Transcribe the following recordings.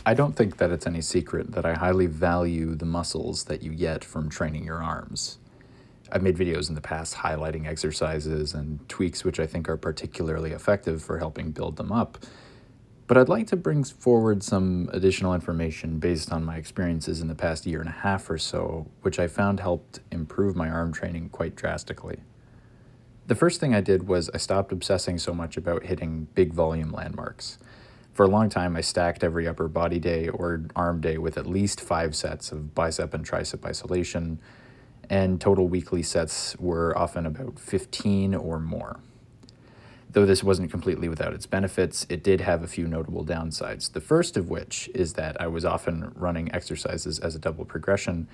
I don't think that it's any secret that I highly value the muscles that you get from training your arms. I've made videos in the past highlighting exercises and tweaks which I think are particularly effective for helping build them up, but I'd like to bring forward some additional information based on my experiences in the past year and a half or so, which I found helped improve my arm training quite drastically. The first thing I did was I stopped obsessing so much about hitting big volume landmarks. For a long time, I stacked every upper body day or arm day with at least 5 sets of bicep and tricep isolation, and total weekly sets were often about 15 or more. Though this wasn't completely without its benefits, it did have a few notable downsides. The first of which is that I was often running exercises as a double progression,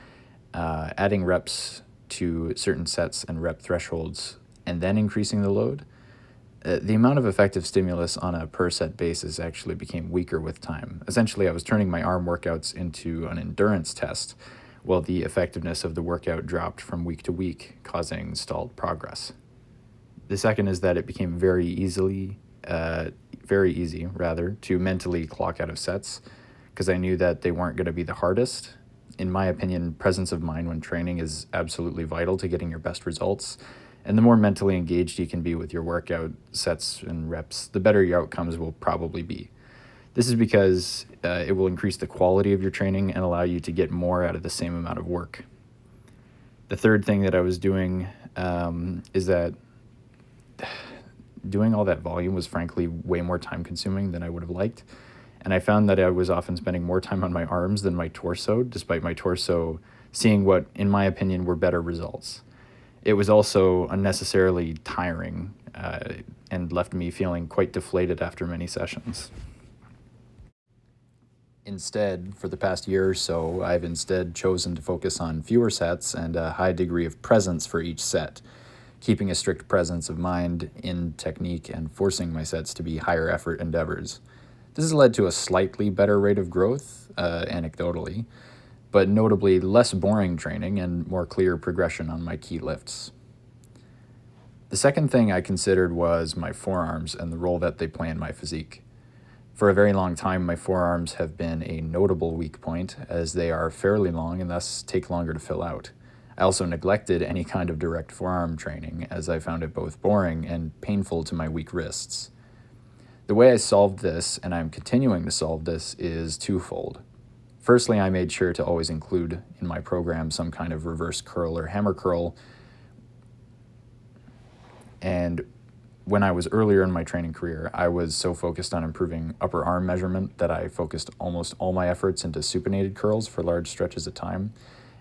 adding reps to certain sets and rep thresholds, and then increasing the load. The amount of effective stimulus on a per set basis actually became weaker with time. Essentially, I was turning my arm workouts into an endurance test, while the effectiveness of the workout dropped from week to week, causing stalled progress. The second is that it became very easy rather, to mentally clock out of sets, because I knew that they weren't going to be the hardest. In my opinion, presence of mind when training is absolutely vital to getting your best results. And the more mentally engaged you can be with your workout sets and reps, the better your outcomes will probably be. This is because it will increase the quality of your training and allow you to get more out of the same amount of work. The third thing that I was doing is that doing all that volume was frankly way more time consuming than I would have liked. And I found that I was often spending more time on my arms than my torso, despite my torso seeing what, in my opinion, were better results. It was also unnecessarily tiring and left me feeling quite deflated after many sessions. Instead, for the past year or so, I've instead chosen to focus on fewer sets and a high degree of presence for each set, keeping a strict presence of mind in technique and forcing my sets to be higher effort endeavors. This has led to a slightly better rate of growth, anecdotally, but notably less boring training and more clear progression on my key lifts. The second thing I considered was my forearms and the role that they play in my physique. For a very long time, my forearms have been a notable weak point, as they are fairly long and thus take longer to fill out. I also neglected any kind of direct forearm training, as I found it both boring and painful to my weak wrists. The way I solved this, and I'm continuing to solve this, is twofold. Firstly, I made sure to always include in my program some kind of reverse curl or hammer curl. And when I was earlier in my training career, I was so focused on improving upper arm measurement that I focused almost all my efforts into supinated curls for large stretches of time,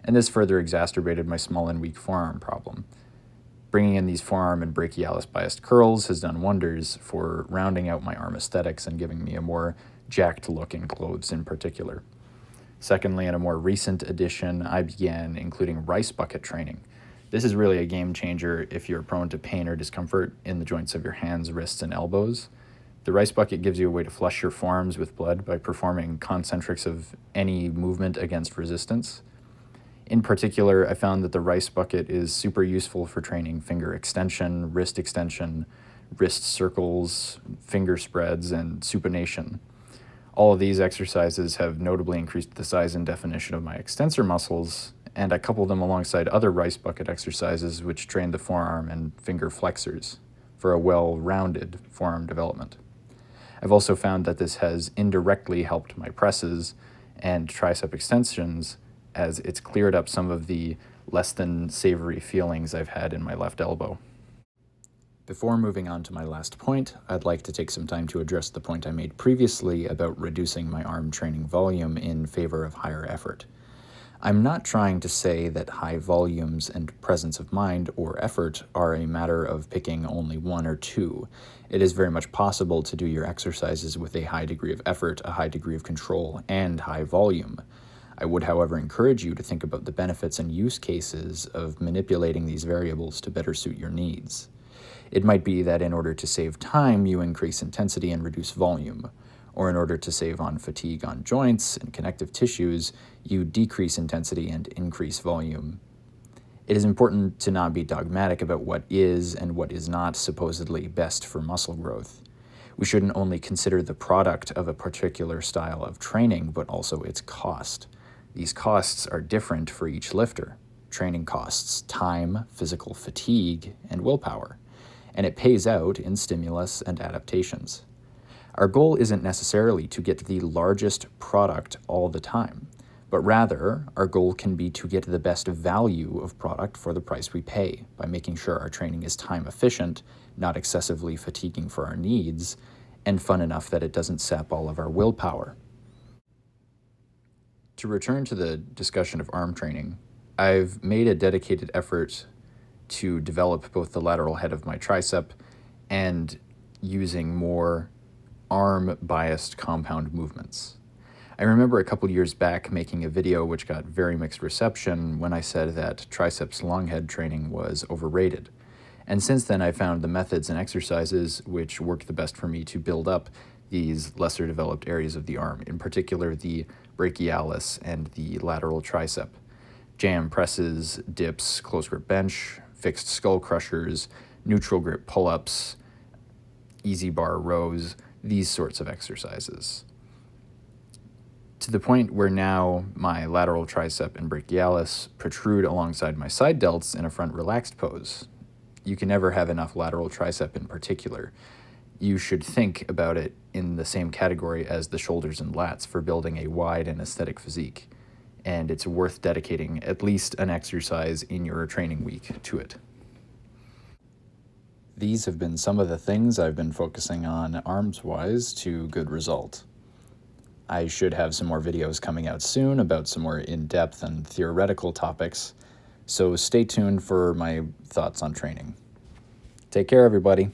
and this further exacerbated my small and weak forearm problem. Bringing in these forearm and brachialis biased curls has done wonders for rounding out my arm aesthetics and giving me a more jacked look in clothes in particular. Secondly, in a more recent addition, I began including rice bucket training. This is really a game changer if you're prone to pain or discomfort in the joints of your hands, wrists, and elbows. The rice bucket gives you a way to flush your forearms with blood by performing concentrics of any movement against resistance. In particular, I found that the rice bucket is super useful for training finger extension, wrist circles, finger spreads, and supination. All of these exercises have notably increased the size and definition of my extensor muscles, and I couple them alongside other rice bucket exercises which train the forearm and finger flexors for a well-rounded forearm development. I've also found that this has indirectly helped my presses and tricep extensions, as it's cleared up some of the less than savory feelings I've had in my left elbow. Before moving on to my last point, I'd like to take some time to address the point I made previously about reducing my arm training volume in favor of higher effort. I'm not trying to say that high volumes and presence of mind or effort are a matter of picking only one or two. It is very much possible to do your exercises with a high degree of effort, a high degree of control, and high volume. I would, however, encourage you to think about the benefits and use cases of manipulating these variables to better suit your needs. It might be that in order to save time, you increase intensity and reduce volume, or in order to save on fatigue on joints and connective tissues, you decrease intensity and increase volume. It is important to not be dogmatic about what is and what is not supposedly best for muscle growth. We shouldn't only consider the product of a particular style of training, but also its cost. These costs are different for each lifter. Training costs time, physical fatigue, and willpower, and it pays out in stimulus and adaptations. Our goal isn't necessarily to get the largest product all the time, but rather our goal can be to get the best value of product for the price we pay by making sure our training is time efficient, not excessively fatiguing for our needs, and fun enough that it doesn't sap all of our willpower. To return to the discussion of arm training, I've made a dedicated effort to develop both the lateral head of my tricep and using more arm-biased compound movements. I remember a couple years back making a video which got very mixed reception when I said that triceps long head training was overrated. And since then I found the methods and exercises which work the best for me to build up these lesser developed areas of the arm, in particular the brachialis and the lateral tricep. Jam presses, dips, close grip bench, fixed skull crushers, neutral grip pull-ups, easy bar rows, these sorts of exercises. To the point where now my lateral tricep and brachialis protrude alongside my side delts in a front relaxed pose. You can never have enough lateral tricep in particular. You should think about it in the same category as the shoulders and lats for building a wide and aesthetic physique, and it's worth dedicating at least an exercise in your training week to it. These have been some of the things I've been focusing on arms-wise to good result. I should have some more videos coming out soon about some more in-depth and theoretical topics, so stay tuned for my thoughts on training. Take care, everybody.